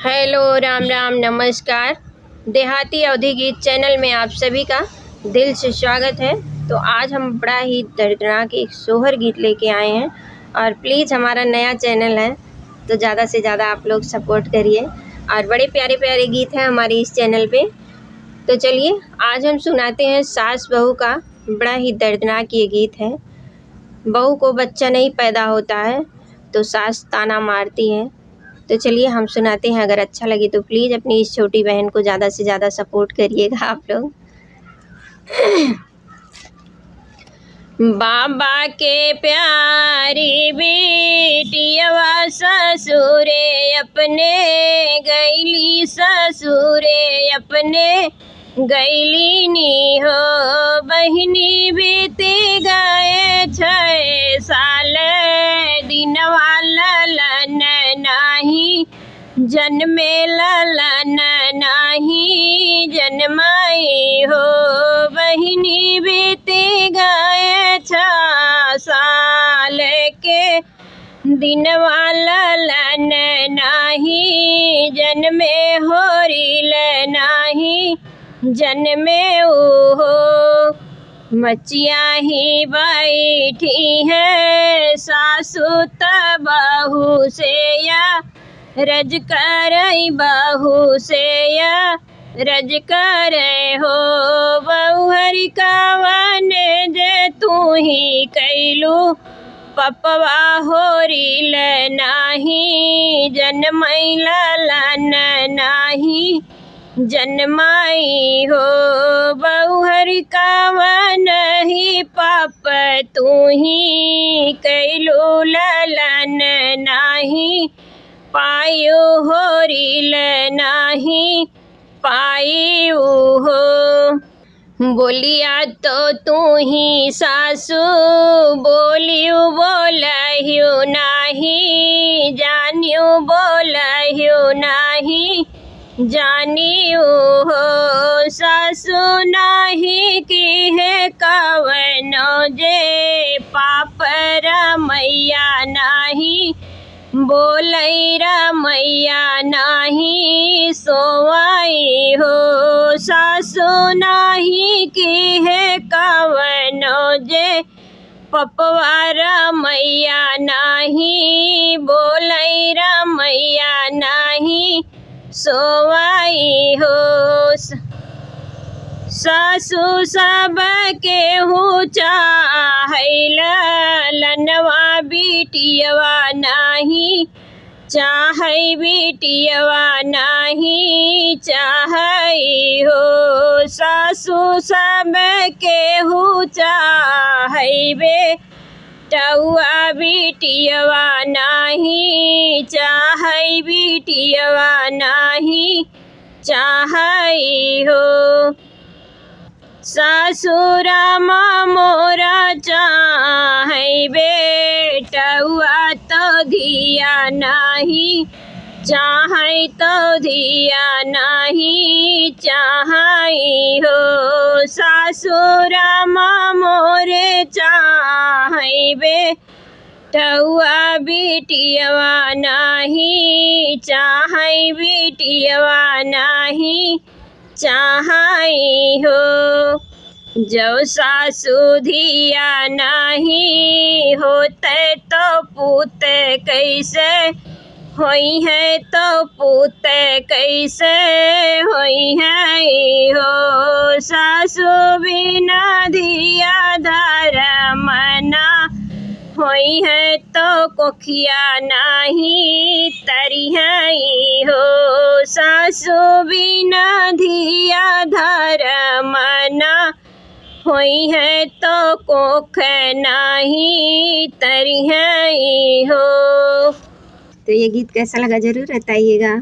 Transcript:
Hello, Ram Ram, नमस्कार। देहाती अवधी गीत चैनल में आप सभी का दिल से स्वागत है। तो आज हम बड़ा ही दर्दनाक एक सोहर गीत लेके आए हैं और प्लीज़ हमारा नया चैनल है तो ज़्यादा से ज़्यादा आप लोग सपोर्ट करिए। और बड़े प्यारे प्यारे गीत हैं हमारे इस चैनल पे। तो चलिए आज हम सुनाते हैं सास बहू का बड़ा ही दर्दनाक ये गीत है। बहू को बच्चा नहीं पैदा होता है तो सास ताना मारती है। तो चलिए हम सुनाते हैं। अगर अच्छा लगे तो प्लीज़ अपनी इस छोटी बहन को ज़्यादा से ज़्यादा सपोर्ट करिएगा आप लोग। बाबा के प्यारी बेटियवा ससुरे अपने गैली, ससुरे अपने गैली नी हो। बहिनी बीते गए 6 साल, दिनवा ललन नाही जन्मे, ललन नाही जन्माई हो। बहिनी बीते गए 6 साल के, दिनवा ललन नाही जन्मे, होरिल नाही जन्मे हो। मचिया ही बैठी है सासु त बहू से या रज करई, बहू से या रज करे हो। बहू हरि कावन जे तू ही कैलू, पपवा होरिल नाही जन्मई, ललन नाही जन्माई हो। बहू हरि कावन ही पाप तू ही कैलू, ललन नाही पायो, होरिल नाही पायु हो। बोलिया तो तू ही सासु, बोलियो बोलहियो नाही, जानियो बोलहियो नाही जानियो हो। सासु नाही की है कवनो जे, पाप रमैया नाही बोलई, रमैया नाही सोवाई हो। सासु नाही की है कवनो जे, पपवा रमैया नाही बोलई, रमैया नाही सोवाई हो। सासु सब के हूँ चाहैल, लनवा बिटियवा नाही चाहै, बिटियवा नाही चाहै हो। सासु सब के हूँ चाहै बेटौआ, बिटियवा नाही चाहै, बिटियवा नाही चाहै हो। ससुरामा मोरा चाहै बेटौआ, तो धिया नाही चाहै, तो धिया नाही चाहै हो। ससुरामा मोरे चाहै बेटौआ, बिटियवा नाही चाहै, बिटियवा नाही चाहै हो। जो सासु धिया नाही होते तो पूत कैसे होई है, तो पूत कैसे होई है हो। सासु बिना धिया धर्मना होई है, तो कोखिया नाही तरी है हो। सासु बिना धिया धर्मना होई है, तो कोख नाही तरी है हो। तो ये गीत कैसा लगा ज़रूर बताइएगा।